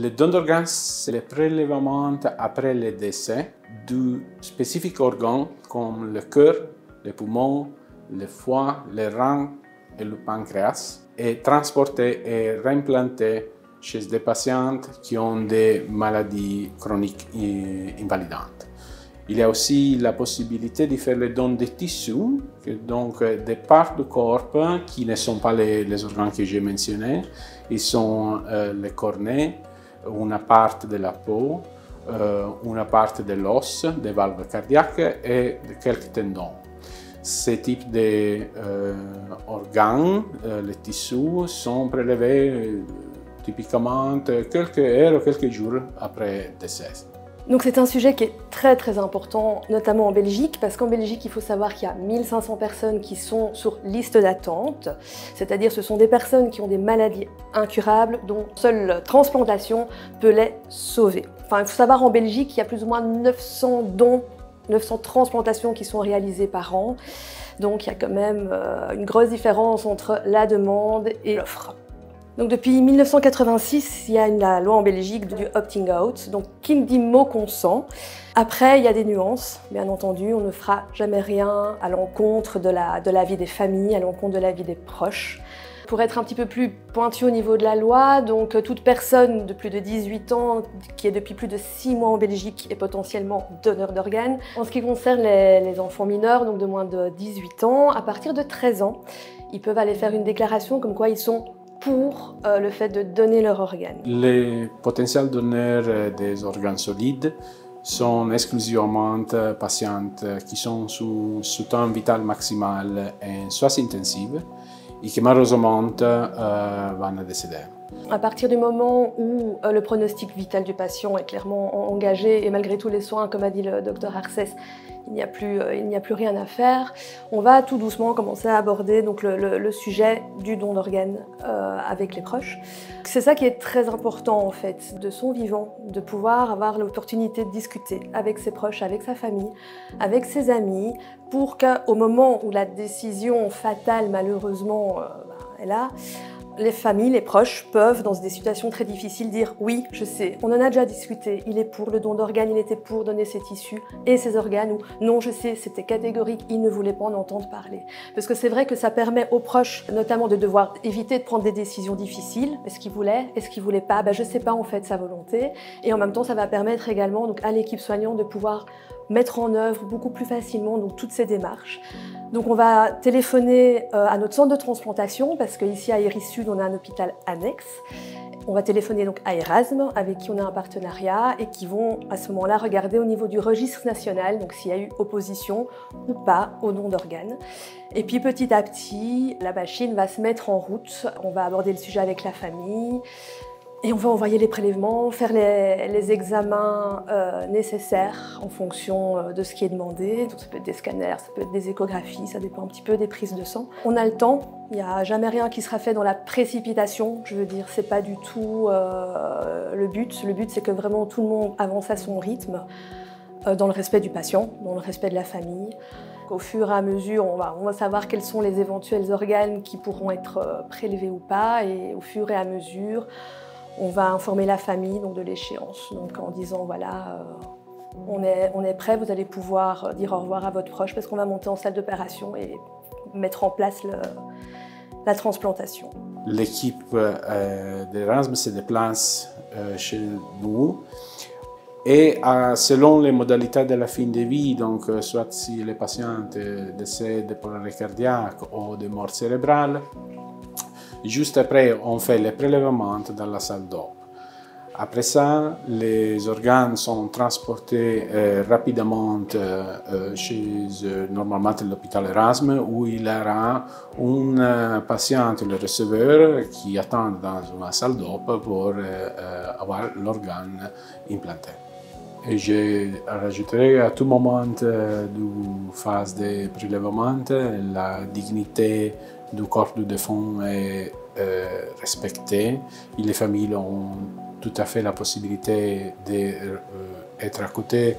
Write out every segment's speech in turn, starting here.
Le don d'organes, c'est le prélèvement après le décès du spécifique organe comme le cœur, les poumons, le foie, les reins et le pancréas, et transporté et réimplanté chez des patients qui ont des maladies chroniques invalidantes. Il y a aussi la possibilité de faire le don de tissus, donc des parts du corps qui ne sont pas les organes que j'ai mentionnés. Ils sont les cornets, une partie de la peau, une partie de l'os, des valves cardiaques et quelques tendons. Ce type d'organes, les tissus, sont prélevés typiquement quelques heures ou quelques jours après le décès. Donc c'est un sujet qui est très très important, notamment en Belgique, parce qu'en Belgique, il faut savoir qu'il y a 1500 personnes qui sont sur liste d'attente, c'est-à-dire ce sont des personnes qui ont des maladies incurables dont seule transplantation peut les sauver. Enfin, il faut savoir en Belgique qu'il y a plus ou moins 900 dons, 900 transplantations qui sont réalisées par an, donc il y a quand même une grosse différence entre la demande et l'offre. Donc depuis 1986, il y a la loi en Belgique du opting out, donc qui dit mot consent. Après, il y a des nuances, bien entendu, on ne fera jamais rien à l'encontre de la vie des familles, à l'encontre de la vie des proches. Pour être un petit peu plus pointu au niveau de la loi, donc toute personne de plus de 18 ans qui est depuis plus de 6 mois en Belgique est potentiellement donneur d'organes. En ce qui concerne les enfants mineurs, donc de moins de 18 ans, à partir de 13 ans, ils peuvent aller faire une déclaration comme quoi ils sont pour le fait de donner leurs organes. Les potentiels donneurs des organes solides sont exclusivement patients qui sont sous temps vital maximal en soins intensifs et qui malheureusement vont décéder. À partir du moment où le pronostic vital du patient est clairement engagé et malgré tous les soins, comme a dit le docteur Arcès, il n'y a plus rien à faire, on va tout doucement commencer à aborder donc, le sujet du don d'organes avec les proches. C'est ça qui est très important en fait, de son vivant, de pouvoir avoir l'opportunité de discuter avec ses proches, avec sa famille, avec ses amis, pour qu'au moment où la décision fatale malheureusement est là, les familles, les proches peuvent, dans des situations très difficiles, dire « oui, je sais, on en a déjà discuté, il est pour le don d'organes, il était pour donner ses tissus et ses organes » ou « non, je sais, c'était catégorique, il ne voulait pas en entendre parler ». Parce que c'est vrai que ça permet aux proches, notamment de devoir éviter de prendre des décisions difficiles. Est-ce qu'il voulait? Est-ce qu'il voulait pas? Je ne sais pas en fait sa volonté. Et en même temps, ça va permettre également donc, à l'équipe soignante de pouvoir mettre en œuvre beaucoup plus facilement donc, toutes ces démarches. Donc on va téléphoner à notre centre de transplantation parce qu'ici à Iris Sud on a un hôpital annexe. On va téléphoner donc à Erasme avec qui on a un partenariat et qui vont à ce moment-là regarder au niveau du registre national donc s'il y a eu opposition ou pas au don d'organes. Et puis petit à petit la machine va se mettre en route. On va aborder le sujet avec la famille. Et on va envoyer les prélèvements, faire les examens nécessaires en fonction de ce qui est demandé. Donc ça peut être des scanners, ça peut être des échographies, ça dépend un petit peu des prises de sang. On a le temps, il n'y a jamais rien qui sera fait dans la précipitation. Je veux dire, c'est pas du tout le but. Le but, c'est que vraiment tout le monde avance à son rythme, dans le respect du patient, dans le respect de la famille. Au fur et à mesure, on va savoir quels sont les éventuels organes qui pourront être prélevés ou pas. Et au fur et à mesure, on va informer la famille donc, de l'échéance, donc en disant voilà, on est prêt, vous allez pouvoir dire au revoir à votre proche parce qu'on va monter en salle d'opération et mettre en place la transplantation. L'équipe d'Erasme se déplace chez nous et selon les modalités de la fin de vie, donc soit si le patient décède pour arrêt cardiaque ou de mort cérébrale, juste après, on fait les prélèvements dans la salle d'op. Après ça, les organes sont transportés rapidement chez normalement l'hôpital Erasme où il y aura un patient, le receveur, qui attend dans une salle d'op pour avoir l'organe implanté. Et je rajouterai à tout moment de phase de prélèvement la dignité du corps du défunt est respectée. Et les familles ont tout à fait la possibilité d'être à côté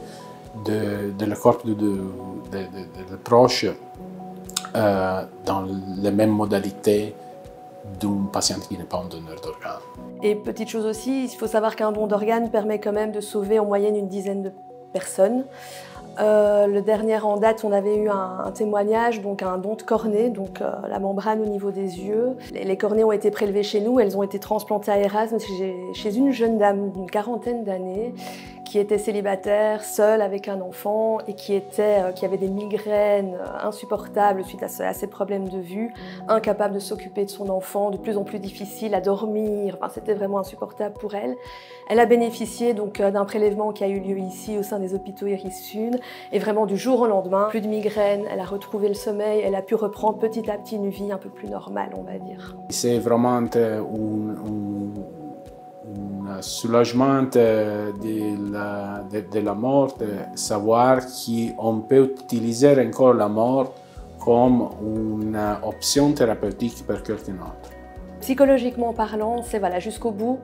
de le corps de proche dans les mêmes modalités d'un patient qui n'est pas un donneur d'organes. Et petite chose aussi, il faut savoir qu'un don d'organes permet quand même de sauver en moyenne une dizaine de personnes. Le dernier en date, on avait eu un témoignage, donc un don de cornée, donc la membrane au niveau des yeux. Les cornées ont été prélevées chez nous, elles ont été transplantées à Erasme chez une jeune dame d'une quarantaine d'années qui était célibataire, seule avec un enfant et qui avait des migraines insupportables suite à ses problèmes de vue, incapable de s'occuper de son enfant, de plus en plus difficile à dormir, enfin, c'était vraiment insupportable pour elle. Elle a bénéficié donc d'un prélèvement qui a eu lieu ici au sein des hôpitaux Iris Sud et vraiment du jour au lendemain, plus de migraines, elle a retrouvé le sommeil, elle a pu reprendre petit à petit une vie un peu plus normale, on va dire. C'est vraiment un soulagement de la mort, de savoir qu'on peut utiliser encore la mort comme une option thérapeutique pour quelqu'un d'autre. Psychologiquement parlant, c'est voilà, jusqu'au bout,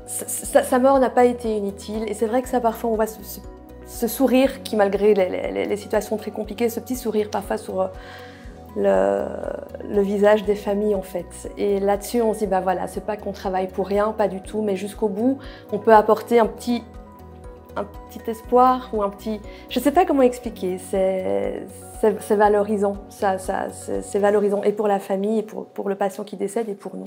sa mort n'a pas été inutile et c'est vrai que ça parfois on voit ce sourire qui malgré les situations très compliquées, ce petit sourire parfois sur le visage des familles en fait. Et là-dessus on se dit bah voilà, c'est pas qu'on travaille pour rien, pas du tout, mais jusqu'au bout on peut apporter un petit espoir ou un petit... Je sais pas comment expliquer, c'est valorisant, c'est valorisant et pour la famille et pour le patient qui décède et pour nous.